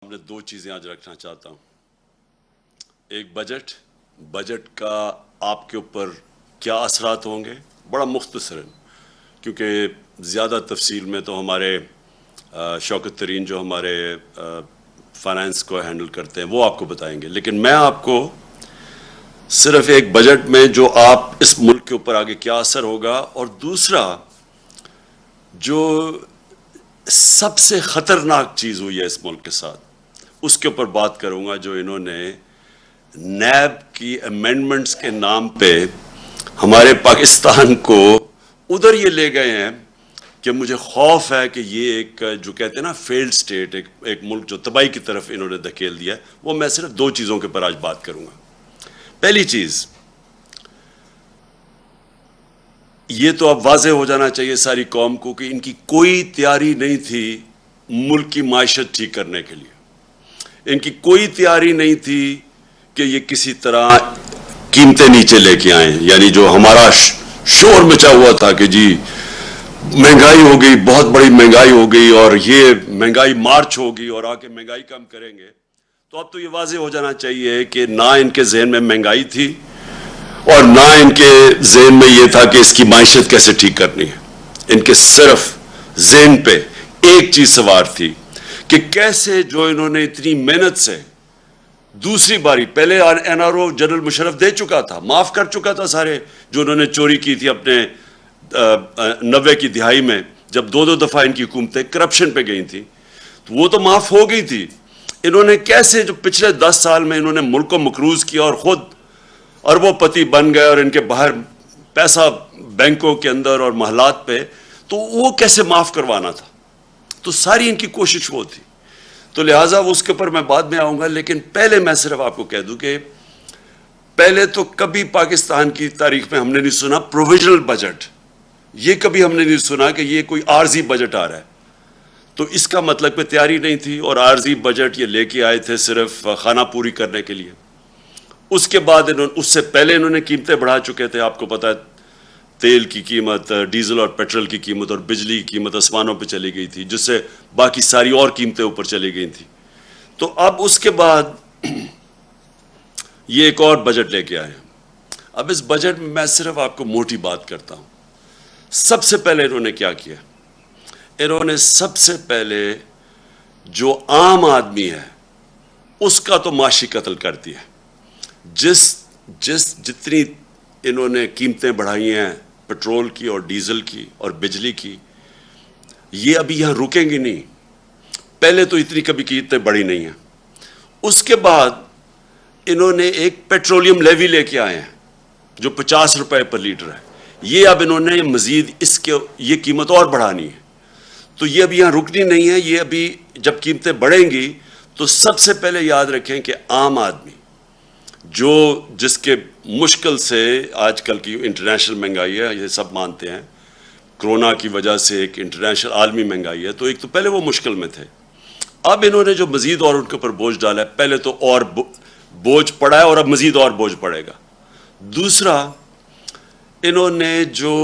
سامنے دو چیزیں آج رکھنا چاہتا ہوں. ایک بجٹ کا آپ کے اوپر کیا اثرات ہوں گے، بڑا مختصر، کیونکہ زیادہ تفصیل میں تو ہمارے شوکت ترین جو ہمارے فائنانس کو ہینڈل کرتے ہیں وہ آپ کو بتائیں گے. لیکن میں آپ کو صرف ایک بجٹ میں جو آپ اس ملک کے اوپر آگے کیا اثر ہوگا، اور دوسرا جو سب سے خطرناک چیز ہوئی ہے اس ملک کے ساتھ، اس کے اوپر بات کروں گا. جو انہوں نے نیب کی امینڈمنٹس کے نام پہ ہمارے پاکستان کو ادھر یہ لے گئے ہیں کہ مجھے خوف ہے کہ یہ ایک جو کہتے ہیں نا فیلڈ سٹیٹ، ایک ملک جو تباہی کی طرف انہوں نے دھکیل دیا ہے. وہ میں صرف دو چیزوں کے پر آج بات کروں گا. پہلی چیز یہ تو اب واضح ہو جانا چاہیے ساری قوم کو کہ ان کی کوئی تیاری نہیں تھی ملک کی معیشت ٹھیک کرنے کے لیے. ان کی کوئی تیاری نہیں تھی کہ یہ کسی طرح قیمتیں نیچے لے کے آئیں. یعنی جو ہمارا شور مچا ہوا تھا کہ جی مہنگائی ہو گئی، بہت بڑی مہنگائی ہو گئی، اور یہ مہنگائی مارچ ہوگی اور آ کے مہنگائی کم کریں گے. تو اب تو یہ واضح ہو جانا چاہیے کہ نہ ان کے ذہن میں مہنگائی تھی اور نہ ان کے ذہن میں یہ تھا کہ اس کی معیشت کیسے ٹھیک کرنی ہے. ان کے صرف ذہن پہ ایک چیز سوار تھی کہ کیسے جو انہوں نے اتنی محنت سے دوسری باری، پہلے N R O general Musharraf دے چکا تھا، معاف کر چکا تھا سارے جو انہوں نے چوری کی تھی اپنے 90 کی دہائی میں، جب دو دفعہ ان کی حکومتیں کرپشن پہ گئی تھیں تو وہ تو معاف ہو گئی تھی. انہوں نے کیسے جو پچھلے 10 سال میں انہوں نے ملک کو مقروض کیا اور خود اربوں پتی بن گئے، اور ان کے باہر پیسہ بینکوں کے اندر اور محلات پہ، تو وہ کیسے معاف کروانا تھا. تو ساری ان کی کوشش وہ تھی. تو لہٰذا اس کے اوپر میں بعد میں آؤں گا. لیکن پہلے میں صرف آپ کو کہہ دوں کہ پہلے تو کبھی پاکستان کی تاریخ میں ہم نے نہیں سنا پروویژنل بجٹ. یہ کبھی ہم نے نہیں سنا کہ یہ کوئی عارضی بجٹ آ رہا ہے. تو اس کا مطلب کہ تیاری نہیں تھی، اور عارضی بجٹ یہ لے کے آئے تھے صرف خانہ پوری کرنے کے لیے. اس کے بعد اس سے پہلے انہوں نے قیمتیں بڑھا چکے تھے. آپ کو پتہ ہے تیل کی قیمت، ڈیزل اور پیٹرول کی قیمت اور بجلی کی قیمت آسمانوں پہ چلی گئی تھی، جس سے باقی ساری اور قیمتیں اوپر چلی گئی تھیں. تو اب اس کے بعد یہ ایک اور بجٹ لے کے آئے. اب اس بجٹ میں صرف آپ کو موٹی بات کرتا ہوں. سب سے پہلے انہوں نے کیا کیا؟ انہوں نے سب سے پہلے جو عام آدمی ہے اس کا تو معاشی قتل کر دیا. جتنی انہوں نے قیمتیں بڑھائی ہیں پیٹرول کی اور ڈیزل کی اور بجلی کی، یہ ابھی یہاں رکیں گی نہیں. پہلے تو اتنی کبھی قیمتیں بڑھی نہیں ہیں. اس کے بعد انہوں نے ایک پیٹرولیم لیوی لے کے آئے ہیں جو 50 روپے پر لیٹر ہے. یہ اب انہوں نے مزید یہ قیمت اور بڑھانی ہے. تو یہ ابھی یہاں رکنی نہیں ہے. یہ ابھی جب قیمتیں بڑھیں گی تو سب سے پہلے یاد رکھیں کہ عام آدمی جس کے مشکل سے آج کل کی انٹرنیشنل مہنگائی ہے، یہ سب مانتے ہیں کرونا کی وجہ سے ایک انٹرنیشنل عالمی مہنگائی ہے، تو ایک تو پہلے وہ مشکل میں تھے. اب انہوں نے جو مزید اور ان کے اوپر بوجھ ڈالا ہے، پہلے تو اور بوجھ پڑا ہے اور اب مزید اور بوجھ پڑے گا. دوسرا انہوں نے جو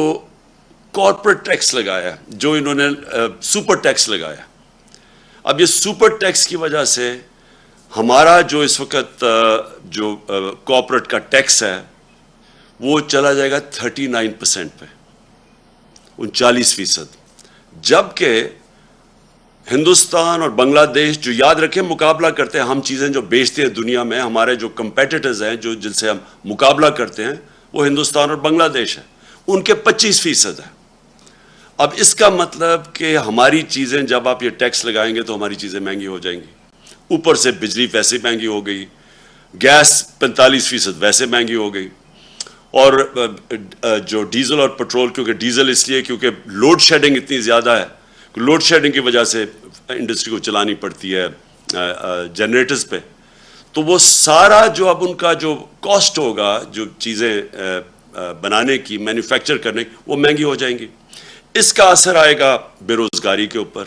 کارپوریٹ ٹیکس لگایا، جو انہوں نے سپر ٹیکس لگایا. اب یہ سپر ٹیکس کی وجہ سے ہمارا جو اس وقت جو کارپوریٹ کا ٹیکس ہے وہ چلا جائے گا 39% پہ، 39%. جبکہ ہندوستان اور بنگلہ دیش جو یاد رکھیں مقابلہ کرتے ہیں، ہم چیزیں جو بیچتے ہیں دنیا میں، ہمارے جو کمپیٹیٹرز ہیں جن سے ہم مقابلہ کرتے ہیں وہ ہندوستان اور بنگلہ دیش ہے، ان کے 25% ہے. اب اس کا مطلب کہ ہماری چیزیں جب آپ یہ ٹیکس لگائیں گے تو ہماری چیزیں مہنگی ہو جائیں گی. اوپر سے بجلی ویسے مہنگی ہو گئی، گیس 45% ویسے مہنگی ہو گئی، اور جو ڈیزل اور پیٹرول، کیونکہ ڈیزل اس لیے کیونکہ لوڈ شیڈنگ اتنی زیادہ ہے، لوڈ شیڈنگ کی وجہ سے انڈسٹری کو چلانی پڑتی ہے جنریٹرز پہ، تو وہ سارا جو اب ان کا جو کاسٹ ہوگا جو چیزیں بنانے کی، مینوفیکچر کرنے کی، وہ مہنگی ہو جائیں گی. اس کا اثر آئے گا بے روزگاری کے اوپر،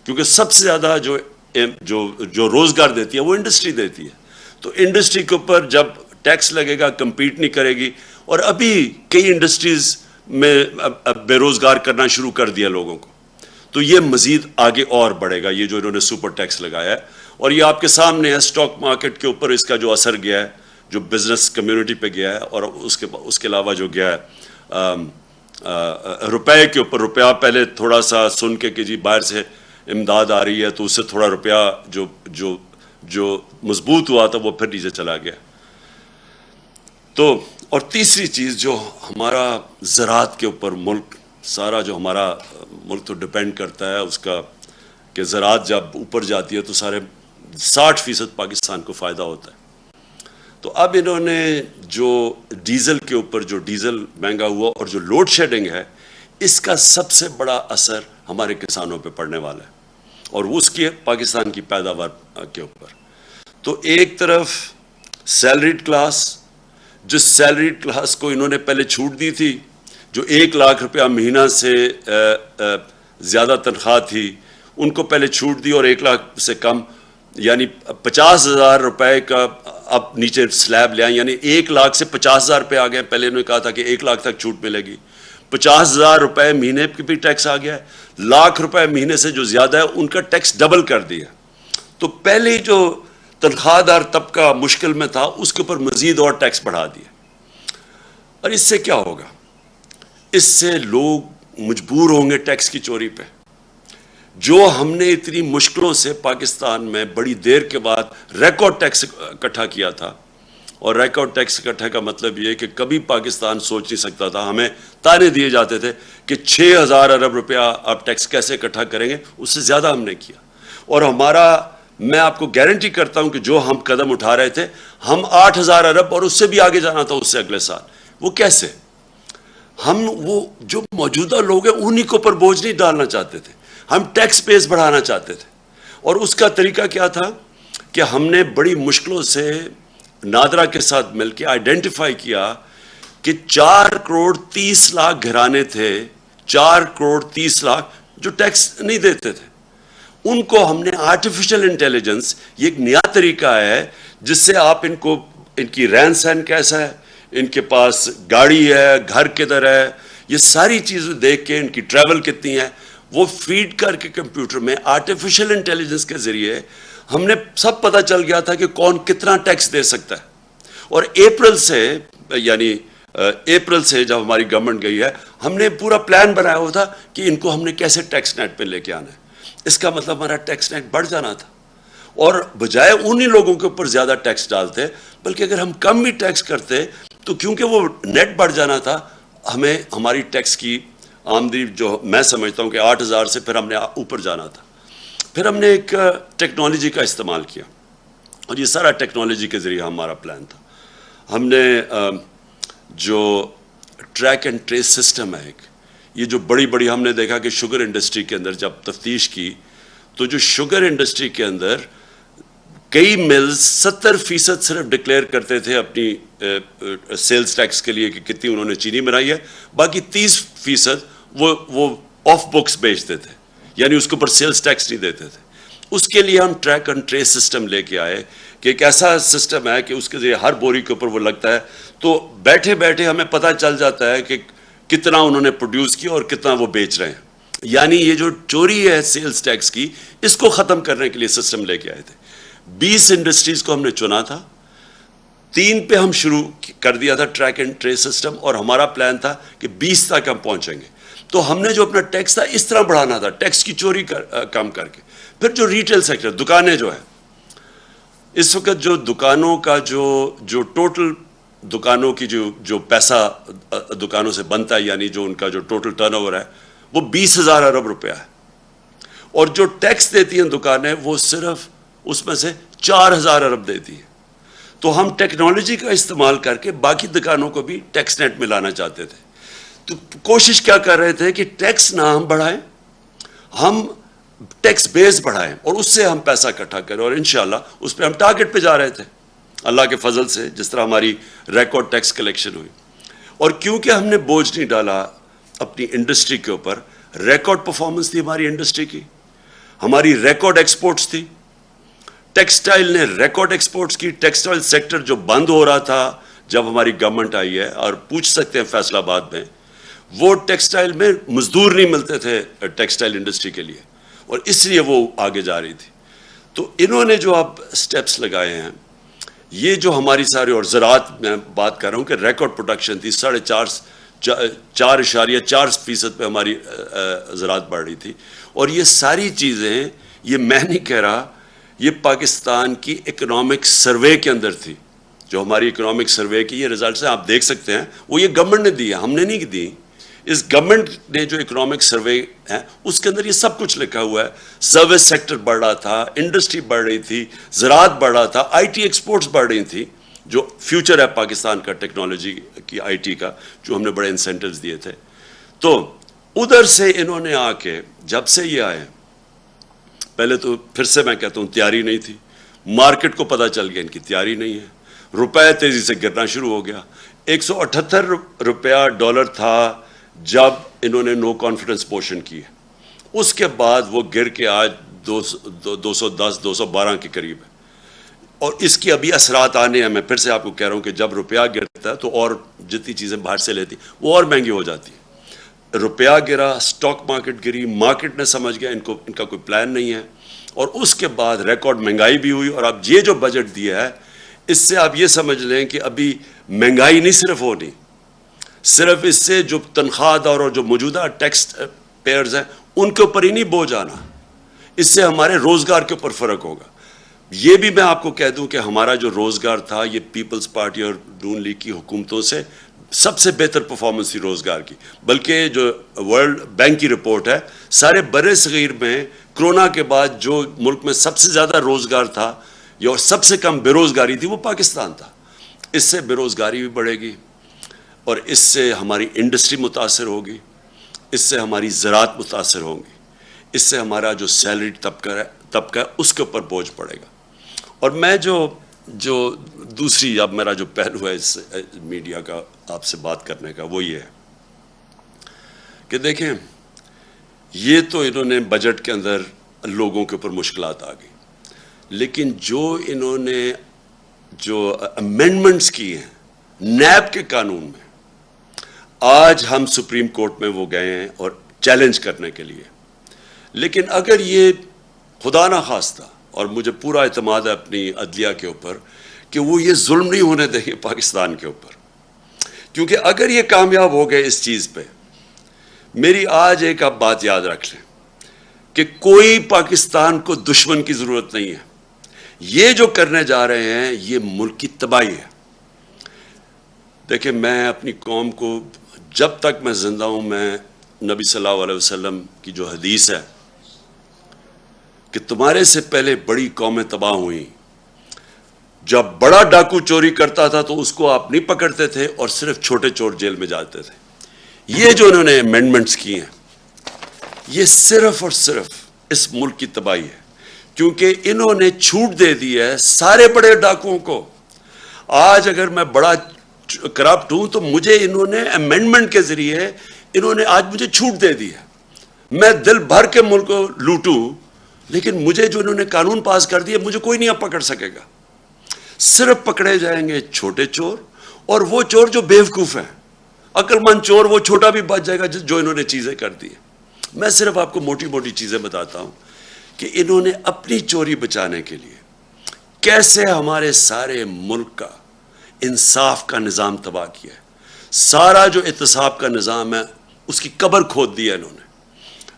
کیونکہ سب سے زیادہ جو روزگار دیتی ہے وہ انڈسٹری دیتی ہے. تو انڈسٹری کے اوپر جب ٹیکس لگے گا کمپیٹ نہیں کرے گی. اور ابھی کئی انڈسٹریز میں بے روزگار کرنا شروع کر دیا لوگوں کو. تو یہ مزید آگے اور بڑھے گا، یہ جو انہوں نے سپر ٹیکس لگایا ہے. اور یہ آپ کے سامنے ہے اسٹاک مارکیٹ کے اوپر اس کا جو اثر گیا ہے، جو بزنس کمیونٹی پہ گیا ہے، اور اس کے علاوہ جو گیا ہے روپے کے اوپر. روپیہ پہلے تھوڑا سا سن کے کہ جی باہر سے امداد آ رہی ہے تو اس سے تھوڑا روپیہ جو مضبوط ہوا تھا وہ پھر نیچے چلا گیا. تو اور تیسری چیز جو ہمارا زراعت کے اوپر ملک سارا، جو ہمارا ملک تو ڈپینڈ کرتا ہے اس کا کہ زراعت جب اوپر جاتی ہے تو سارے 60% پاکستان کو فائدہ ہوتا ہے. تو اب انہوں نے جو ڈیزل کے اوپر، جو ڈیزل مہنگا ہوا اور جو لوڈ شیڈنگ ہے، اس کا سب سے بڑا اثر ہمارے کسانوں پہ پڑنے والا ہے اور اس کے پاکستان کی پیداوار کے اوپر. تو ایک طرف سیلریڈ کلاس، جس سیلریڈ کلاس کو انہوں نے پہلے چھوٹ دی تھی، جو 1 لاکھ روپیہ مہینہ سے زیادہ تنخواہ تھی ان کو پہلے چھوٹ دی، اور 1 لاکھ سے کم یعنی 50,000 روپے کا اب نیچے سلیب لے آئیں، یعنی 1 لاکھ سے 50,000 روپے آ گئے. پہلے انہوں نے کہا تھا کہ 1 لاکھ تک چھوٹ ملے گی. 50,000 روپے مہینے کی بھی ٹیکس آ گیا ہے. 1,00,000 روپے مہینے سے جو زیادہ ہے ان کا ٹیکس ڈبل کر دیا. تو پہلے جو تنخواہ دار طبقہ مشکل میں تھا اس کے اوپر مزید اور ٹیکس بڑھا دیا. اور اس سے کیا ہوگا؟ اس سے لوگ مجبور ہوں گے ٹیکس کی چوری پہ. جو ہم نے اتنی مشکلوں سے پاکستان میں بڑی دیر کے بعد ریکارڈ ٹیکس اکٹھا کیا تھا، اور ریکارڈ ٹیکس اکٹھا کا مطلب یہ کہ کبھی پاکستان سوچ نہیں سکتا تھا. ہمیں تانے دیے جاتے تھے کہ 6,000 ارب روپیہ آپ ٹیکس کیسے اکٹھا کریں گے، اس سے زیادہ ہم نے کیا. اور میں آپ کو گارنٹی کرتا ہوں کہ جو ہم قدم اٹھا رہے تھے، ہم 8,000 ارب اور اس سے بھی آگے جانا تھا اس سے اگلے سال. وہ کیسے؟ ہم وہ جو موجودہ لوگ ہیں انہی کے اوپر بوجھ نہیں ڈالنا چاہتے تھے، ہم ٹیکس بیس بڑھانا چاہتے تھے. اور اس کا طریقہ کیا تھا کہ ہم نے بڑی مشکلوں سے نادرا کے ساتھ مل کے آئیڈینٹیفائی کیا کہ 4 کروڑ 30 لاکھ گھرانے تھے، 4 کروڑ 30 لاکھ جو ٹیکس نہیں دیتے تھے. ان کو ہم نے آرٹیفیشل انٹیلیجنس، یہ ایک نیا طریقہ ہے جس سے آپ ان کی رہن سہن کیسا ہے، ان کے پاس گاڑی ہے، گھر کدھر ہے، یہ ساری چیزیں دیکھ کے ان کی ٹریول کتنی ہے وہ فیڈ کر کے کمپیوٹر میں آرٹیفیشل انٹیلیجنس کے ذریعے ہم نے سب پتہ چل گیا تھا کہ کون کتنا ٹیکس دے سکتا ہے. اور اپریل سے جب ہماری گورنمنٹ گئی ہے، ہم نے پورا پلان بنایا ہوا تھا کہ ان کو ہم نے کیسے ٹیکس نیٹ پہ لے کے آنا ہے. اس کا مطلب ہمارا ٹیکس نیٹ بڑھ جانا تھا، اور بجائے انہی لوگوں کے اوپر زیادہ ٹیکس ڈالتے، بلکہ اگر ہم کم بھی ٹیکس کرتے تو کیونکہ وہ نیٹ بڑھ جانا تھا، ہمیں ہماری ٹیکس کی آمدنی جو میں سمجھتا ہوں کہ 8,000 سے پھر ہم نے اوپر جانا تھا. پھر ہم نے ایک ٹیکنالوجی کا استعمال کیا، اور یہ سارا ٹیکنالوجی کے ذریعے ہمارا پلان تھا. ہم نے جو ٹریک اینڈ ٹریس سسٹم ہے ایک، یہ جو بڑی ہم نے دیکھا کہ شوگر انڈسٹری کے اندر جب تفتیش کی تو جو شوگر انڈسٹری کے اندر کئی ملز 70% صرف ڈکلیئر کرتے تھے اپنی سیلز ٹیکس کے لیے کہ کتنی انہوں نے چینی بنائی ہے، باقی 30% وہ آف بکس بیچتے تھے، یعنی اس کے اوپر سیلز ٹیکس نہیں دیتے تھے. اس کے لیے ہم ٹریک اینڈ ٹریس سسٹم لے کے آئے کہ ایک ایسا سسٹم ہے کہ اس کے ذریعے ہر بوری کے اوپر وہ لگتا ہے، تو بیٹھے ہمیں پتہ چل جاتا ہے کہ کتنا انہوں نے پروڈیوس کیا اور کتنا وہ بیچ رہے ہیں. یعنی یہ جو چوری ہے سیلز ٹیکس کی، اس کو ختم کرنے کے لیے سسٹم لے کے آئے تھے. 20 انڈسٹریز کو ہم نے چنا تھا، 3 پہ ہم شروع کر دیا تھا ٹریک اینڈ ٹریس سسٹم، اور ہمارا پلان تھا کہ 20 تک ہم پہنچیں گے. تو ہم نے جو اپنا ٹیکس تھا اس طرح بڑھانا تھا، ٹیکس کی چوری کم کر کے. پھر جو ریٹیل سیکٹر، دکانیں جو ہیں، اس وقت جو دکانوں کا جو ٹوٹل دکانوں کی جو پیسہ دکانوں سے بنتا ہے، یعنی جو ان کا جو ٹوٹل ٹرن اوور ہے وہ 20,000 ارب روپیہ ہے، اور جو ٹیکس دیتی ہیں دکانیں وہ صرف اس میں سے 4,000 ارب دیتی ہیں. تو ہم ٹیکنالوجی کا استعمال کر کے باقی دکانوں کو بھی ٹیکس نیٹ میں لانا چاہتے تھے. تو کوشش کیا کر رہے تھے کہ ٹیکس نہ ہم بڑھائیں، ہم ٹیکس بیس بڑھائیں اور اس سے ہم پیسہ اکٹھا کریں، اور انشاءاللہ اس پہ ہم ٹارگٹ پہ جا رہے تھے اللہ کے فضل سے، جس طرح ہماری ریکارڈ ٹیکس کلیکشن ہوئی. اور کیونکہ ہم نے بوجھ نہیں ڈالا اپنی انڈسٹری کے اوپر، ریکارڈ پرفارمنس تھی ہماری انڈسٹری کی، ہماری ریکارڈ ایکسپورٹس تھی. ٹیکسٹائل نے ریکارڈ ایکسپورٹس کی. ٹیکسٹائل سیکٹر جو بند ہو رہا تھا جب ہماری گورنمنٹ آئی ہے، اور پوچھ سکتے ہیں فیصل آباد میں، وہ ٹیکسٹائل میں مزدور نہیں ملتے تھے ٹیکسٹائل انڈسٹری کے لیے، اور اس لیے وہ آگے جا رہی تھی. تو انہوں نے جو اب سٹیپس لگائے ہیں، یہ جو ہماری ساری، اور زراعت میں بات کر رہا ہوں کہ ریکارڈ پروڈکشن تھی، 4.4% پہ ہماری زراعت بڑھ رہی تھی. اور یہ ساری چیزیں، یہ میں نہیں کہہ رہا، یہ پاکستان کی اکنامک سروے کے اندر تھی. جو ہماری اکنامک سروے کی یہ ریزلٹس ہیں، آپ دیکھ سکتے ہیں، وہ یہ گورنمنٹ نے دی ہے، ہم نے نہیں دی. اس گورنمنٹ نے جو اکنامک سروے ہے اس کے اندر یہ سب کچھ لکھا ہوا ہے. سروس سیکٹر بڑھ رہا تھا، انڈسٹری بڑھ رہی تھی، زراعت بڑھ رہا تھا، آئی ٹی ایکسپورٹس بڑھ رہی تھی، جو فیوچر ہے پاکستان کا ٹیکنالوجی کی، آئی ٹی کا، جو ہم نے بڑے انسینٹیوز دیے تھے. تو ادھر سے انہوں نے آ کے، جب سے یہ آئے، پہلے تو پھر سے میں کہتا ہوں تیاری نہیں تھی. مارکیٹ کو پتہ چل گیا ان کی تیاری نہیں ہے. روپے تیزی سے گرنا شروع ہو گیا. 178 روپیہ ڈالر تھا جب انہوں نے نو کانفیڈنس موشن کی ہے. اس کے بعد وہ گر کے آج 210 212 کے قریب ہے. اور اس کی ابھی اثرات آنے ہیں. میں پھر سے آپ کو کہہ رہا ہوں کہ جب روپیہ گرتا ہے تو اور جتنی چیزیں باہر سے لیتی وہ اور مہنگی ہو جاتی. روپیہ گرا، سٹاک مارکیٹ گری، مارکیٹ نے سمجھ گیا ان کا کوئی پلان نہیں ہے. اور اس کے بعد ریکارڈ مہنگائی بھی ہوئی. اور اب یہ جو بجٹ دیا ہے، اس سے آپ یہ سمجھ لیں کہ ابھی مہنگائی نہیں صرف ہونی، صرف اس سے جو تنخواہ دار اور جو موجودہ ٹیکس پیئرز ہیں ان کے اوپر ہی نہیں بوجھ آنا، اس سے ہمارے روزگار کے اوپر فرق ہوگا. یہ بھی میں آپ کو کہہ دوں کہ ہمارا جو روزگار تھا، یہ پیپلز پارٹی اور نون لیگ کی حکومتوں سے سب سے بہتر پرفارمنس تھی روزگار کی. بلکہ جو ورلڈ بینک کی رپورٹ ہے، سارے بر صغیر میں کرونا کے بعد جو ملک میں سب سے زیادہ روزگار تھا یا سب سے کم بے روزگاری تھی، وہ پاکستان تھا. اس سے بے روزگاری بھی بڑھے گی، اور اس سے ہماری انڈسٹری متاثر ہوگی، اس سے ہماری زراعت متاثر ہوگی، اس سے ہمارا جو سیلری طبقہ ہے اس کے اوپر بوجھ پڑے گا. اور میں جو دوسری، اب میرا جو پہلو ہے اس میڈیا کا آپ سے بات کرنے کا، وہ یہ ہے کہ دیکھیں، یہ تو انہوں نے بجٹ کے اندر لوگوں کے اوپر مشکلات آ گئی، لیکن جو انہوں نے جو امینڈمنٹس کی ہیں نیب کے قانون میں، آج ہم سپریم کورٹ میں وہ گئے ہیں اور چیلنج کرنے کے لیے. لیکن اگر یہ خدا نہ خواستہ، اور مجھے پورا اعتماد ہے اپنی عدلیہ کے اوپر کہ وہ یہ ظلم نہیں ہونے دیں گے پاکستان کے اوپر، کیونکہ اگر یہ کامیاب ہو گئے اس چیز پہ، میری آج ایک آپ بات یاد رکھ لیں کہ کوئی پاکستان کو دشمن کی ضرورت نہیں ہے. یہ جو کرنے جا رہے ہیں یہ ملک کی تباہی ہے. دیکھیں، میں اپنی قوم کو جب تک میں زندہ ہوں، میں نبی صلی اللہ علیہ وسلم کی جو حدیث ہے کہ تمہارے سے پہلے بڑی قومیں تباہ ہوئیں، جب بڑا ڈاکو چوری کرتا تھا تو اس کو آپ نہیں پکڑتے تھے اور صرف چھوٹے چور جیل میں جاتے تھے. یہ جو انہوں نے امینڈمنٹس کی ہیں، یہ صرف اور صرف اس ملک کی تباہی ہے، کیونکہ انہوں نے چھوٹ دے دی ہے سارے بڑے ڈاکوؤں کو. آج اگر میں بڑا کرپٹ ہوں تو مجھے انہوں نے امینڈمنٹ کے ذریعے انہوں نے آج مجھے چھوٹ دے دی ہے. میں دل بھر کے ملک کو لوٹوں، لیکن مجھے جو انہوں نے قانون پاس کر دیا، مجھے کوئی نہیں اب پکڑ سکے گا. صرف پکڑے جائیں گے چھوٹے چور، اور وہ چور جو بیوقوف ہیں. عقل مند چور وہ چھوٹا بھی بچ جائے گا جو انہوں نے چیزیں کر دی. میں صرف آپ کو موٹی موٹی چیزیں بتاتا ہوں کہ انہوں نے اپنی چوری بچانے کے لیے کیسے ہمارے سارے ملک کا انصاف کا نظام تباہ کیا ہے. سارا جو احتساب کا نظام ہے اس کی قبر کھود دی ہے انہوں نے.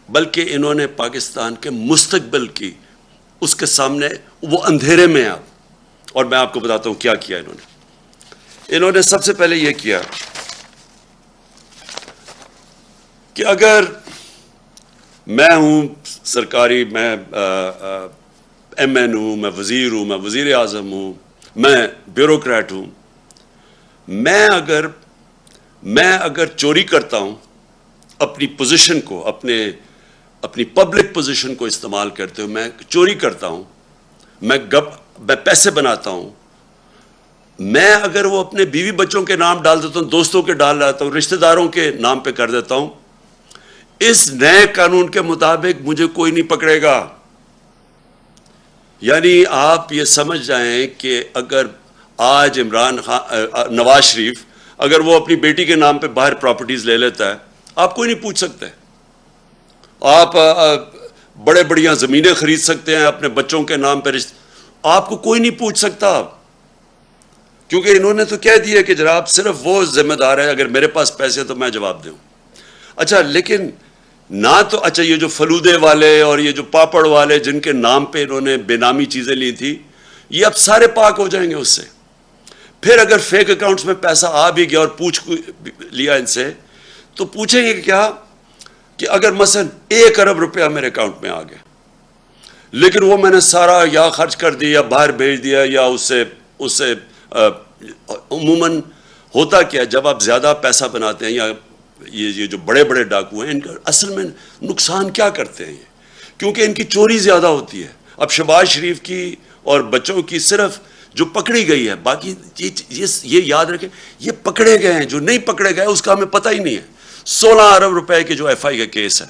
بلکہ انہوں نے پاکستان کے مستقبل کی، اس کے سامنے وہ اندھیرے میں آپ. اور میں آپ کو بتاتا ہوں کیا کیا انہوں نے سب سے پہلے یہ کیا کہ اگر میں ہوں سرکاری، میں ایم این ہوں، میں وزیر ہوں، میں وزیر اعظم ہوں، میں بیوروکریٹ ہوں، میں اگر چوری کرتا ہوں، اپنی پوزیشن کو، اپنی پبلک پوزیشن کو استعمال کرتے ہوئے میں چوری کرتا ہوں، میں پیسے بناتا ہوں، میں اگر وہ اپنے بیوی بچوں کے نام ڈال دیتا ہوں، دوستوں کے ڈال دیتا ہوں، رشتہ داروں کے نام پہ کر دیتا ہوں، اس نئے قانون کے مطابق مجھے کوئی نہیں پکڑے گا. یعنی آپ یہ سمجھ جائیں کہ اگر آج نواز شریف اگر وہ اپنی بیٹی کے نام پہ باہر پراپرٹیز لے لیتا ہے آپ کوئی نہیں پوچھ سکتے. آپ بڑے بڑیاں زمینیں خرید سکتے ہیں اپنے بچوں کے نام پہ, آپ کو کوئی نہیں پوچھ سکتا, کیونکہ انہوں نے تو کہہ دیا کہ جناب صرف وہ ذمہ دار ہے, اگر میرے پاس پیسے تو میں جواب دوں. اچھا لیکن نہ تو, اچھا یہ جو فلودے والے اور یہ جو پاپڑ والے جن کے نام پہ انہوں نے بے نامی چیزیں لی تھی, یہ اب سارے پاک ہو جائیں گے اس سے. پھر اگر فیک اکاؤنٹس میں پیسہ آ بھی گیا اور پوچھ لیا ان سے, تو پوچھیں گے کیا کہ اگر مثلا 1 ارب روپیہ میرے اکاؤنٹ میں آ گیا, لیکن وہ میں نے سارا یا خرچ کر دیا یا باہر بھیج دیا یا اس سے عموماً ہوتا کیا, جب آپ زیادہ پیسہ بناتے ہیں, یا یہ جو بڑے بڑے ڈاکو ہیں, ان کا اصل میں نقصان کیا کرتے ہیں یہ, کیونکہ ان کی چوری زیادہ ہوتی ہے. اب شہباز شریف کی اور بچوں کی صرف جو پکڑی گئی ہے, باقی یہ یاد رکھیں یہ پکڑے گئے ہیں, جو نہیں پکڑے گئے اس کا ہمیں پتہ ہی نہیں ہے. 16 ارب روپے کے جو ایف آئی کا کیس ہے,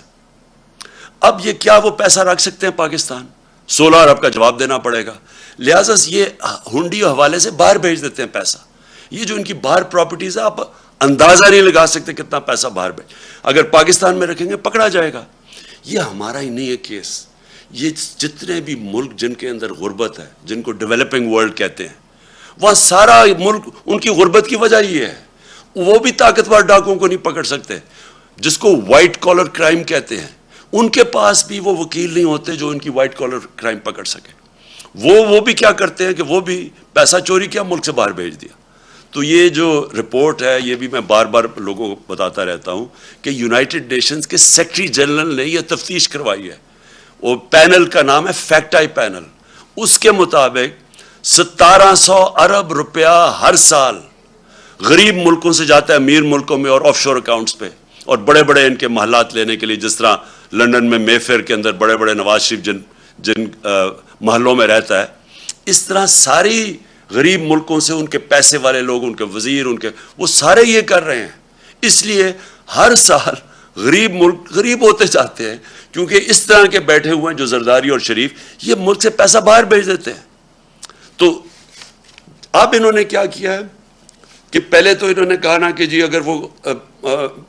اب یہ کیا وہ پیسہ رکھ سکتے ہیں پاکستان؟ 16 ارب کا جواب دینا پڑے گا, لہٰذا یہ ہنڈی حوالے سے باہر بھیج دیتے ہیں پیسہ. یہ جو ان کی باہر پراپرٹیز ہے, آپ اندازہ نہیں لگا سکتے کتنا پیسہ باہر بھیج, اگر پاکستان میں رکھیں گے پکڑا جائے گا. یہ ہمارا ہی نہیں ہے کیس, یہ جتنے بھی ملک جن کے اندر غربت ہے, جن کو ڈیولپنگ ورلڈ کہتے ہیں, وہاں سارا ملک ان کی غربت کی وجہ یہ ہے. وہ بھی طاقتور ڈاکوؤں کو نہیں پکڑ سکتے, جس کو وائٹ کالر کرائم کہتے ہیں, ان کے پاس بھی وہ وکیل نہیں ہوتے جو ان کی وائٹ کالر کرائم پکڑ سکے. وہ بھی کیا کرتے ہیں کہ وہ بھی پیسہ چوری کیا, ملک سے باہر بھیج دیا. تو یہ جو رپورٹ ہے, یہ بھی میں بار بار لوگوں کو بتاتا رہتا ہوں کہ یونائٹڈ نیشنز کے سیکرٹری جنرل نے یہ تفتیش کروائی ہے, وہ پینل کا نام ہے فیکٹ آئی پینل. اس کے مطابق 1700 ارب روپیہ ہر سال غریب ملکوں سے جاتا ہے امیر ملکوں میں اور آف شور اکاؤنٹس پہ, اور بڑے بڑے ان کے محلات لینے کے لیے, جس طرح لندن میں مے فیئر کے اندر بڑے بڑے نواز شریف جن محلوں میں رہتا ہے, اس طرح ساری غریب ملکوں سے ان کے پیسے والے لوگ, ان کے وزیر, وہ سارے یہ کر رہے ہیں. اس لیے ہر سال غریب ملک غریب ہوتے جاتے ہیں, کیونکہ اس طرح کے بیٹھے ہوئے ہیں جو زرداری اور شریف, یہ ملک سے پیسہ باہر بھیج دیتے ہیں. تو اب انہوں نے کیا کیا ہے کہ پہلے تو انہوں نے کہا نا کہ جی اگر وہ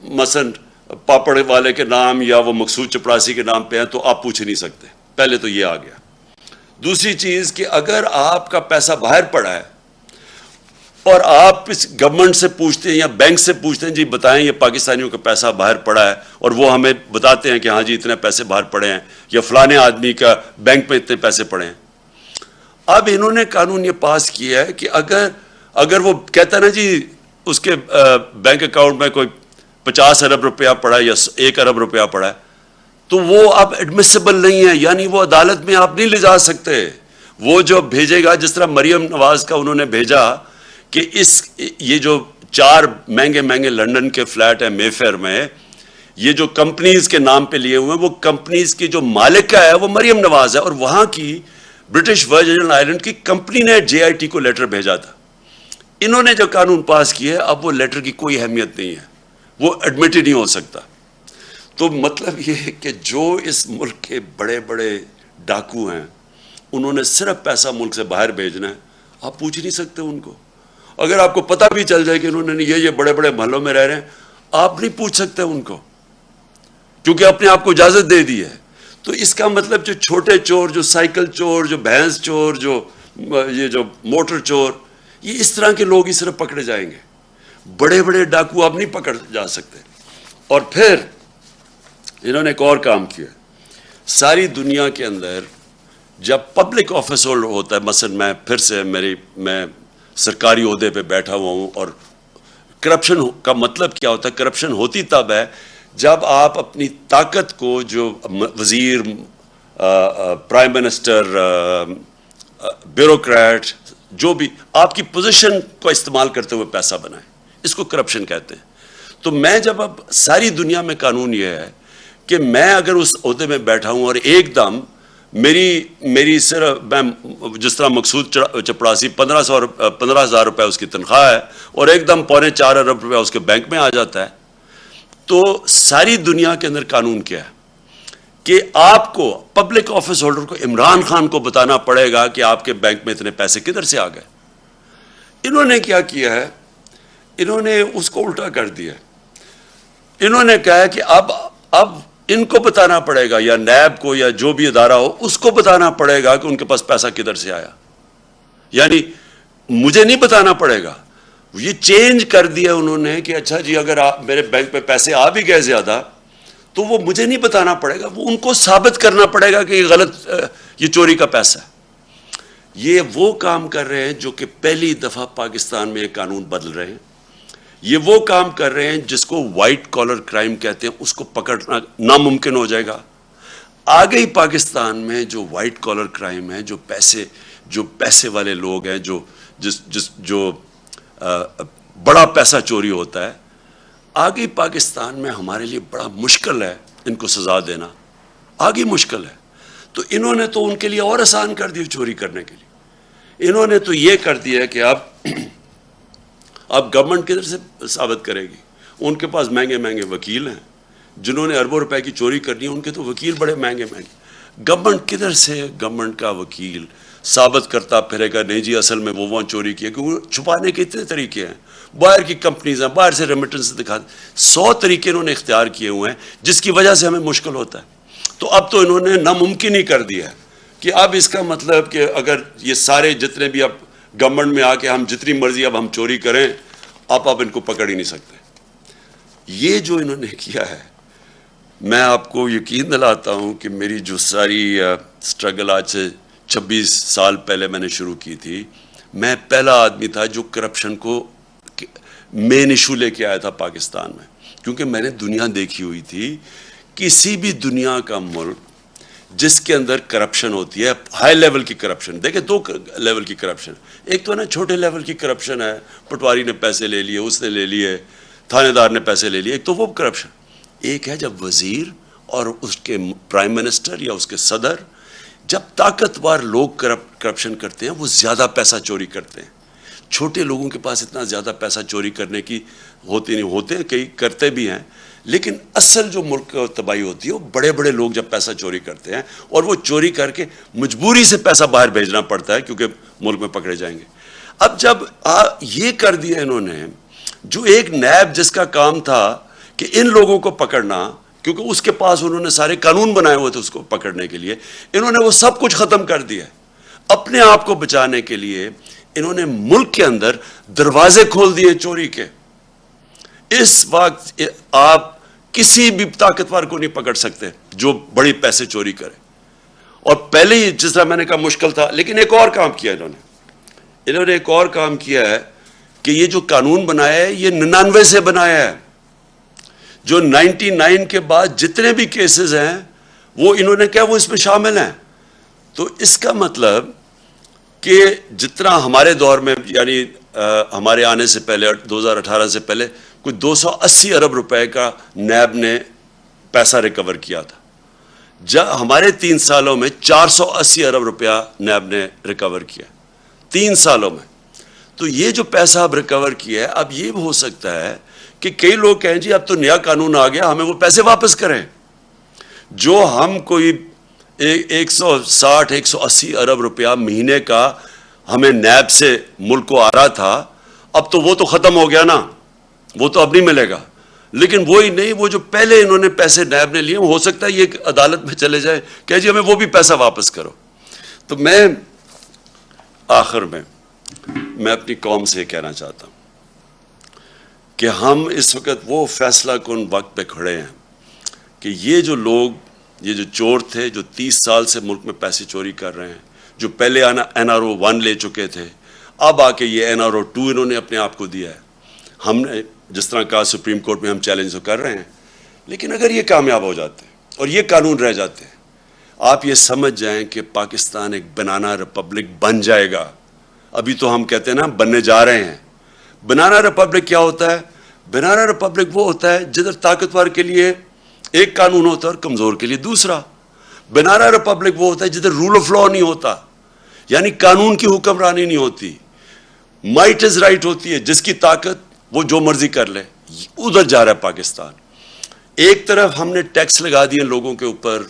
مثلا پاپڑ والے کے نام یا وہ مقصود چپراسی کے نام پہ ہیں تو آپ پوچھ نہیں سکتے, پہلے تو یہ آ گیا. دوسری چیز کہ اگر آپ کا پیسہ باہر پڑا ہے اور آپ اس گورنمنٹ سے پوچھتے ہیں یا بینک سے پوچھتے ہیں جی بتائیں یہ پاکستانیوں کا پیسہ باہر پڑا ہے, اور وہ ہمیں بتاتے ہیں کہ ہاں جی اتنے پیسے باہر پڑے ہیں, یا فلانے آدمی کا بینک میں اتنے پیسے پڑے ہیں. اب انہوں نے قانون یہ پاس کیا ہے کہ اگر وہ کہتا ہے نا جی اس کے بینک اکاؤنٹ میں کوئی 50 ارب روپیہ پڑا ہے یا 1 ارب روپیہ پڑا ہے, تو وہ اب ایڈمیسیبل نہیں ہے, یعنی وہ عدالت میں آپ نہیں لے جا سکتے. وہ جو بھیجے گا, جس طرح مریم نواز کا انہوں نے بھیجا کہ یہ جو 4 مہنگے لنڈن کے فلیٹ ہیں مے فیئر میں, یہ جو کمپنیز کے نام پہ لیے ہوئے ہیں, وہ کمپنیز کی جو مالک کا ہے وہ مریم نواز ہے, اور وہاں کی برٹش ورجن آئلینڈ کی کمپنی نے جے آئی ٹی کو لیٹر بھیجا تھا. انہوں نے جو قانون پاس کیا ہے, اب وہ لیٹر کی کوئی اہمیت نہیں ہے, وہ ایڈمٹ ہی نہیں ہو سکتا. تو مطلب یہ ہے کہ جو اس ملک کے بڑے بڑے ڈاکو ہیں, انہوں نے صرف پیسہ ملک سے باہر بھیجنا ہے, آپ پوچھ نہیں سکتے ان کو. اگر آپ کو پتہ بھی چل جائے کہ انہوں نے یہ بڑے بڑے محلوں میں رہ رہے ہیں, آپ نہیں پوچھ سکتے ان کو, کیونکہ اپنے آپ کو اجازت دے دی ہے. تو اس کا مطلب جو چھوٹے چور, جو سائیکل چور, جو بھینس چور, یہ جو موٹر چور, یہ اس طرح کے لوگ ہی صرف پکڑے جائیں گے, بڑے بڑے ڈاکو آپ نہیں پکڑ جا سکتے. اور پھر انہوں نے ایک اور کام کیا, ساری دنیا کے اندر جب پبلک آفس ہولڈر ہوتا ہے, مثلا میں سرکاری عہدے پہ بیٹھا ہوا ہوں, اور کرپشن کا مطلب کیا ہوتا ہے, کرپشن ہوتی تب ہے جب آپ اپنی طاقت کو, جو وزیر, پرائم منسٹر, بیوروکریٹ, جو بھی آپ کی پوزیشن کو استعمال کرتے ہوئے پیسہ بنائیں, اس کو کرپشن کہتے ہیں. تو میں جب اب ساری دنیا میں قانون یہ ہے کہ میں اگر اس عہدے میں بیٹھا ہوں اور ایک دم میری صرف میں جس طرح مقصود چپراسی 15,000 روپے اس کی تنخواہ ہے, اور ایک دم 4.25 ارب روپے اس کے بینک میں آ جاتا ہے, تو ساری دنیا کے اندر قانون کیا ہے کہ آپ کو, پبلک آفس ہولڈر کو, عمران خان کو بتانا پڑے گا کہ آپ کے بینک میں اتنے پیسے کدھر سے آ گئے. انہوں نے کیا کیا ہے, انہوں نے اس کو الٹا کر دیا. انہوں نے کہا کہ اب ان کو بتانا پڑے گا, یا نیب کو یا جو بھی ادارہ ہو اس کو بتانا پڑے گا کہ ان کے پاس پیسہ کدھر سے آیا. یعنی مجھے نہیں بتانا پڑے گا. یہ چینج کر دیا انہوں نے کہ اچھا جی اگر میرے بینک پہ پیسے آ بھی گئے زیادہ تو وہ مجھے نہیں بتانا پڑے گا, وہ ان کو ثابت کرنا پڑے گا کہ یہ غلط, یہ چوری کا پیسہ ہے. یہ وہ کام کر رہے ہیں جو کہ پہلی دفعہ پاکستان میں یہ قانون بدل رہے ہیں. یہ وہ کام کر رہے ہیں جس کو وائٹ کالر کرائم کہتے ہیں, اس کو پکڑنا ناممکن ہو جائے گا. آگے ہی پاکستان میں جو وائٹ کالر کرائم ہے, جو پیسے والے لوگ ہیں, جو بڑا پیسہ چوری ہوتا ہے, آگے پاکستان میں ہمارے لیے بڑا مشکل ہے ان کو سزا دینا, آگے مشکل ہے. تو انہوں نے تو ان کے لیے اور آسان کر دیا چوری کرنے کے لیے. انہوں نے تو یہ کر دیا کہ اب گورنمنٹ کدھر سے ثابت کرے گی. ان کے پاس مہنگے مہنگے وکیل ہیں, جنہوں نے اربوں روپے کی چوری کرنی ہے ان کے تو وکیل بڑے مہنگے مہنگے. گورنمنٹ کدھر سے گورنمنٹ کا وکیل ثابت کرتا پھرے گا نہیں جی اصل میں وہ وہاں چوری کی ہے, کیونکہ چھپانے کے اتنے طریقے ہیں. باہر کی کمپنیز ہیں, باہر سے ریمیٹنس دکھاتے, 100 طریقے انہوں نے اختیار کیے ہوئے ہیں جس کی وجہ سے ہمیں مشکل ہوتا ہے. تو اب تو انہوں نے ناممکن ہی کر دیا ہے کہ اب اس کا مطلب کہ اگر یہ سارے جتنے بھی اب گورنمنٹ میں آ کے ہم جتنی مرضی اب ہم چوری کریں, آپ ان کو پکڑ ہی نہیں سکتے. یہ جو انہوں نے کیا ہے, میں آپ کو یقین دلاتا ہوں کہ میری جو ساری سٹرگل آج سے 26 سال پہلے میں نے شروع کی تھی, میں پہلا آدمی تھا جو کرپشن کو مین ایشو لے کے آیا تھا پاکستان میں. کیونکہ میں نے دنیا دیکھی ہوئی تھی, کسی بھی دنیا کا ملک جس کے اندر کرپشن ہوتی ہے, ہائی لیول کی کرپشن, دیکھیں 2 لیول کی کرپشن, ایک تو ہے نا چھوٹے لیول کی کرپشن ہے, پٹواری نے پیسے لے لیے, اس نے لے لیے, تھانے دار نے پیسے لے لیے, ایک تو وہ کرپشن. ایک ہے جب وزیر اور اس کے پرائم منسٹر یا اس کے صدر, جب طاقتور لوگ کرپشن کرتے ہیں وہ زیادہ پیسہ چوری کرتے ہیں. چھوٹے لوگوں کے پاس اتنا زیادہ پیسہ چوری کرنے کی ہوتی نہیں, ہوتے کئی کرتے بھی ہیں, لیکن اصل جو ملک کا تباہی ہوتی ہے وہ بڑے بڑے لوگ جب پیسہ چوری کرتے ہیں, اور وہ چوری کر کے مجبوری سے پیسہ باہر بھیجنا پڑتا ہے کیونکہ ملک میں پکڑے جائیں گے. اب جب یہ کر دیا انہوں نے, جو ایک نیب جس کا کام تھا کہ ان لوگوں کو پکڑنا, کیونکہ اس کے پاس انہوں نے سارے قانون بنائے ہوئے تھے اس کو پکڑنے کے لیے, انہوں نے وہ سب کچھ ختم کر دیا. اپنے آپ کو بچانے کے لیے انہوں نے ملک کے اندر دروازے کھول دیے چوری کے. اس وقت آپ کسی بھی طاقتور کو نہیں پکڑ سکتے جو بڑی پیسے چوری کرے. اور پہلے ہی جس طرح میں نے کہا مشکل تھا, لیکن ایک اور کام کیا انہوں نے ایک اور کام کیا ہے کہ یہ جو قانون بنایا ہے یہ 99 سے بنایا ہے. جو 99 کے بعد جتنے بھی کیسز ہیں وہ انہوں نے کیا وہ اس میں شامل ہیں. تو اس کا مطلب کہ جتنا ہمارے دور میں, یعنی ہمارے آنے سے پہلے 2018 سے پہلے کوئی 280 ارب روپے کا نیب نے پیسہ ریکور کیا تھا, جب ہمارے 3 سالوں میں 480 ارب روپیہ نیب نے ریکور کیا 3 سالوں میں. تو یہ جو پیسہ اب ریکور کیا ہے, اب یہ ہو سکتا ہے کہ کئی لوگ کہیں جی اب تو نیا قانون آ گیا, ہمیں وہ پیسے واپس کریں. جو ہم کوئی 160-180 ارب روپیہ مہینے کا ہمیں نیب سے ملک کو آ رہا تھا, اب تو وہ تو ختم ہو گیا نا, وہ تو اب نہیں ملے گا. لیکن وہی نہیں, وہ جو پہلے انہوں نے پیسے نیب نے لیے, ہو سکتا ہے یہ عدالت میں چلے جائے کہ جی ہمیں وہ بھی پیسہ واپس کرو. تو میں آخر میں اپنی قوم سے کہنا چاہتا ہوں کہ ہم اس وقت وہ فیصلہ کن وقت پہ کھڑے ہیں کہ یہ جو لوگ, یہ جو چور تھے جو 30 سال سے ملک میں پیسے چوری کر رہے ہیں, جو پہلے NRO 1 لے چکے تھے, اب آ کے یہ NRO 2 انہوں نے اپنے آپ کو دیا ہے. ہم نے جس طرح کہا سپریم کورٹ میں ہم چیلنج تو کر رہے ہیں, لیکن اگر یہ کامیاب ہو جاتے ہیں اور یہ قانون رہ جاتے ہیں, آپ یہ سمجھ جائیں کہ پاکستان ایک بنانا ریپبلک بن جائے گا. ابھی تو ہم کہتے ہیں نا بننے جا رہے ہیں. بنانا ریپبلک کیا ہوتا ہے؟ بنانا ریپبلک وہ ہوتا ہے جدھر طاقتور کے لیے ایک قانون ہوتا ہے اور کمزور کے لیے دوسرا. بنانا ریپبلک وہ ہوتا ہے جدھر رول آف لا نہیں ہوتا, یعنی قانون کی حکمرانی نہیں ہوتی, مائٹ از رائٹ ہوتی ہے, جس کی طاقت وہ جو مرضی کر لے. ادھر جا رہا ہے پاکستان. ایک طرف ہم نے ٹیکس لگا دیے لوگوں کے اوپر,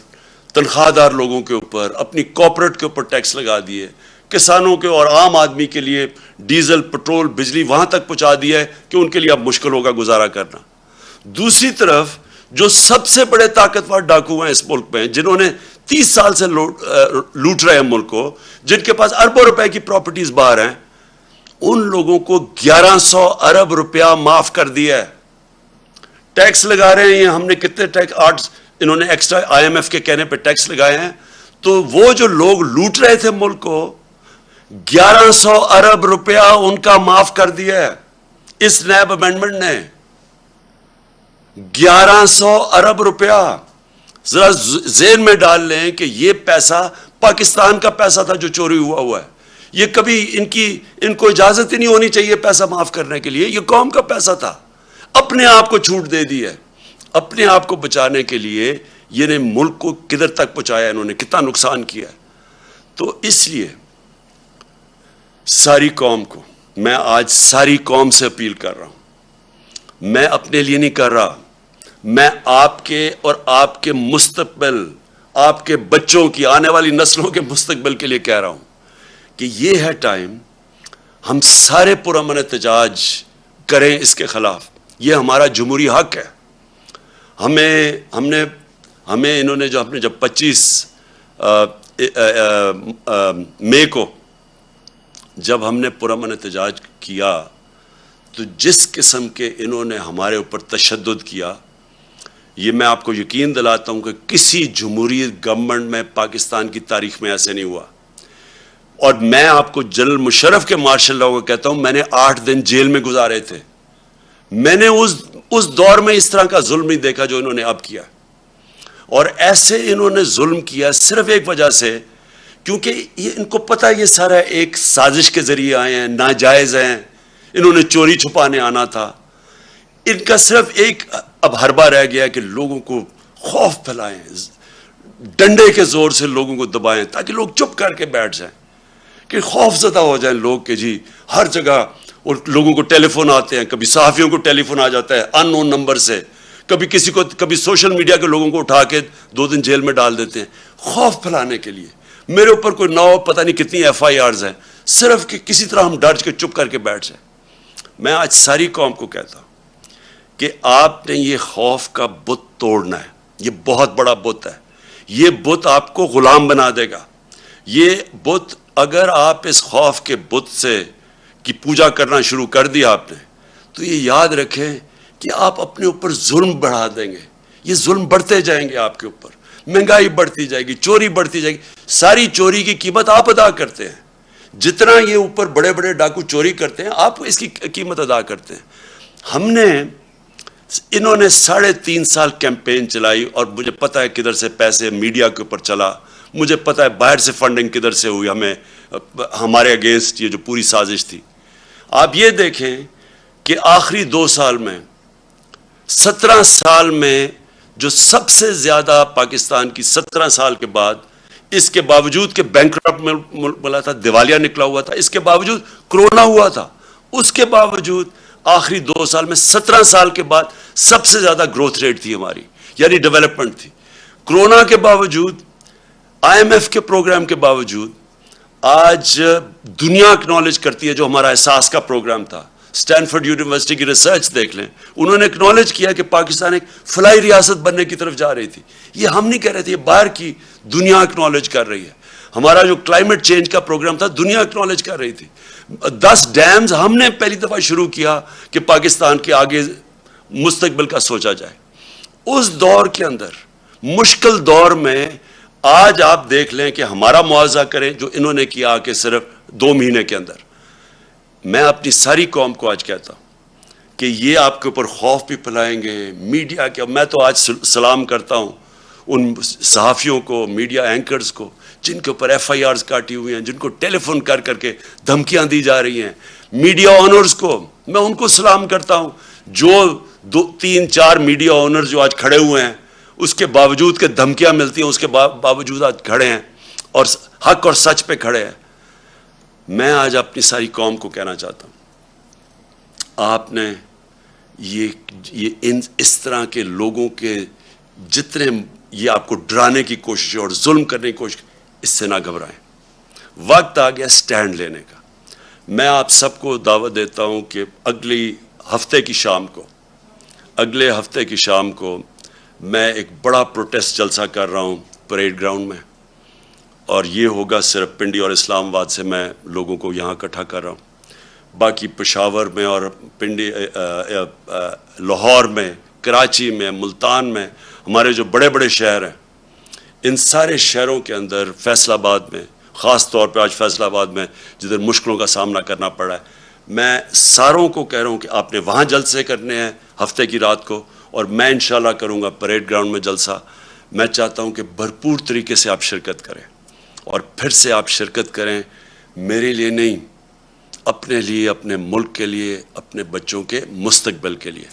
تنخواہ دار لوگوں کے اوپر, اپنی کارپوریٹ کے اوپر ٹیکس لگا دیے, کسانوں کے اور عام آدمی کے لیے ڈیزل, پٹرول, بجلی وہاں تک پہنچا دیا ہے کہ ان کے لیے اب مشکل ہوگا گزارا کرنا. دوسری طرف جو سب سے بڑے طاقتور ڈاکو ہیں اس ملک میں، جنہوں نے 30 سال سے لوٹ رہے ہیں ملک کو، جن کے پاس اربوں روپے کی پراپرٹیز باہر ہیں، ان لوگوں کو 1100 ارب روپیہ معاف کر دیا ہے. ٹیکس لگا رہے ہیں ہم نے کتنے ٹیکس، انہوں نے ایکسٹرا آئی ایم ایف کے کہنے پہ ٹیکس لگائے ہیں. تو وہ جو لوگ لوٹ رہے تھے ملک کو، 1100 ارب روپیہ ان کا معاف کر دیا ہے اس نیب امینڈمنٹ نے. 1100 ارب روپیہ. ذرا ذہن میں ڈال لیں کہ یہ پیسہ پاکستان کا پیسہ تھا جو چوری ہوا ہے. یہ کبھی ان کو اجازت ہی نہیں ہونی چاہیے پیسہ معاف کرنے کے لیے. یہ قوم کا پیسہ تھا. اپنے آپ کو چھوٹ دے دی ہے. اپنے آپ کو بچانے کے لیے یہ نے ملک کو کدھر تک پہنچایا، انہوں نے کتنا نقصان کیا ہے. تو اس لیے ساری قوم کو، میں آج ساری قوم سے اپیل کر رہا ہوں. میں اپنے لیے نہیں کر رہا، میں آپ کے اور آپ کے مستقبل، آپ کے بچوں کی، آنے والی نسلوں کے مستقبل کے لیے کہہ رہا ہوں کہ یہ ہے ٹائم ہم سارے پرامن احتجاج کریں اس کے خلاف. یہ ہمارا جمہوری حق ہے. ہمیں انہوں نے جب 25 مئی کو جب ہم نے پرامن احتجاج کیا، تو جس قسم کے انہوں نے ہمارے اوپر تشدد کیا، یہ میں آپ کو یقین دلاتا ہوں کہ کسی جمہوریت گورنمنٹ میں پاکستان کی تاریخ میں ایسے نہیں ہوا. اور میں آپ کو جنرل مشرف کے مارشل لاء کو کہتا ہوں، میں نے 8 دن جیل میں گزارے تھے. میں نے اس دور میں اس طرح کا ظلم نہیں دیکھا جو انہوں نے اب کیا. اور ایسے انہوں نے ظلم کیا صرف ایک وجہ سے، کیونکہ ان کو پتہ ہے یہ سارا ایک سازش کے ذریعے آئے ہیں، ناجائز ہیں، انہوں نے چوری چھپانے آنا تھا. ان کا صرف ایک اب حربہ رہ گیا کہ لوگوں کو خوف پھیلائیں، ڈنڈے کے زور سے لوگوں کو دبائیں تاکہ لوگ چپ کر کے بیٹھ جائیں، کہ خوف زدہ ہو جائیں لوگ کہ جی ہر جگہ. اور لوگوں کو ٹیلی فون آتے ہیں، کبھی صحافیوں کو ٹیلی فون آ جاتا ہے ان نون نمبر سے، کبھی سوشل میڈیا کے لوگوں کو اٹھا کے 2 دن جیل میں ڈال دیتے ہیں خوف پھیلانے کے لیے. میرے اوپر کوئی نہ ہو، پتہ نہیں کتنی FIRs ہیں، صرف کہ کسی طرح ہم ڈر کے چپ کر کے بیٹھ جائیں. میں آج ساری قوم کو کہتا ہوں کہ آپ نے یہ خوف کا بت توڑنا ہے. یہ بہت بڑا بت ہے. یہ بت آپ کو غلام بنا دے گا. یہ بت، اگر آپ اس خوف کے بت سے کی پوجا کرنا شروع کر دیا آپ نے، تو یہ یاد رکھیں کہ آپ اپنے اوپر ظلم بڑھا دیں گے. یہ ظلم بڑھتے جائیں گے آپ کے اوپر. مہنگائی بڑھتی جائے گی، چوری بڑھتی جائے گی. ساری چوری کی قیمت آپ ادا کرتے ہیں. جتنا یہ اوپر بڑے بڑے ڈاکو چوری کرتے ہیں، آپ اس کی قیمت ادا کرتے ہیں. انہوں نے 3.5 سال کیمپین چلائی، اور مجھے پتہ ہے کدھر سے پیسے میڈیا کے اوپر چلا، مجھے پتہ ہے باہر سے فنڈنگ کدھر سے ہوئی ہمارے اگینسٹ. یہ جو پوری سازش تھی، آپ یہ دیکھیں کہ آخری 2 سال میں، 17 سال میں جو سب سے زیادہ پاکستان کی 17 سال کے بعد، اس کے باوجود کہ بینکرپٹ ملا تھا، دیوالیہ نکلا ہوا تھا، اس کے باوجود کرونا ہوا تھا، اس کے باوجود آخری 2 سال میں 17 سال کے بعد سب سے زیادہ گروتھ ریٹ تھی ہماری، یعنی ڈیولپمنٹ تھی. کرونا کے باوجود، IMF کے پروگرام کے باوجود، آج دنیا اکنالج کرتی ہے جو ہمارا احساس کا پروگرام تھا. اسٹینفورڈ یونیورسٹی کی ریسرچ دیکھ لیں، انہوں نے اکنالج کیا کہ پاکستان ایک فلاحی ریاست بننے کی طرف جا رہی تھی. یہ ہم نہیں کہہ رہے تھے، یہ باہر کی دنیا اکنالج کر رہی ہے. ہمارا جو کلائمیٹ چینج کا پروگرام تھا، دنیا اکنالج کر رہی تھی. 10 ڈیمز ہم نے پہلی دفعہ شروع کیا کہ پاکستان کے آگے مستقبل کا سوچا جائے. اس دور کے اندر، مشکل دور میں، آج آپ دیکھ لیں کہ ہمارا معاوضہ کریں جو انہوں نے کیا کہ صرف 2 مہینے کے اندر. میں اپنی ساری قوم کو آج کہتا ہوں کہ یہ آپ کے اوپر خوف بھی پھیلائیں گے. میڈیا کے، میں تو آج سلام کرتا ہوں ان صحافیوں کو، میڈیا اینکرز کو، جن کے اوپر FIRs کاٹی ہوئی ہیں، جن کو ٹیلی فون کر کر کے دھمکیاں دی جا رہی ہیں. میڈیا آنرز کو میں ان کو سلام کرتا ہوں، جو 2-3-4 میڈیا آنرز جو آج کھڑے ہوئے ہیں، اس کے باوجود کہ دھمکیاں ملتی ہیں، اس کے باوجود آج کھڑے ہیں اور حق اور سچ پہ کھڑے ہیں. میں آج اپنی ساری قوم کو کہنا چاہتا ہوں، آپ نے اس طرح کے لوگوں کے جتنے یہ آپ کو ڈرانے کی کوشش اور ظلم کرنے کی کوشش، اس سے نہ گھبرائیں. وقت آ گیا سٹینڈ لینے کا. میں آپ سب کو دعوت دیتا ہوں کہ اگلی ہفتے کی شام کو اگلے ہفتے کی شام کو میں ایک بڑا پروٹیسٹ جلسہ کر رہا ہوں پریڈ گراؤنڈ میں، اور یہ ہوگا صرف پنڈی اور اسلام آباد سے میں لوگوں کو یہاں اکٹھا کر رہا ہوں۔ باقی پشاور میں اور پنڈی لاہور میں، کراچی میں، ملتان میں، ہمارے جو بڑے بڑے شہر ہیں، ان سارے شہروں کے اندر، فیصل آباد میں خاص طور پہ، آج فیصل آباد میں جدھر مشکلوں کا سامنا کرنا پڑا ہے، میں ساروں کو کہہ رہا ہوں کہ آپ نے وہاں جلسے کرنے ہیں ہفتے کی رات کو، اور میں انشاءاللہ کروں گا پریڈ گراؤنڈ میں جلسہ۔ میں چاہتا ہوں کہ بھرپور طریقے سے آپ شرکت کریں، اور پھر سے آپ شرکت کریں، میرے لیے نہیں، اپنے لیے، اپنے ملک کے لیے، اپنے بچوں کے مستقبل کے لیے۔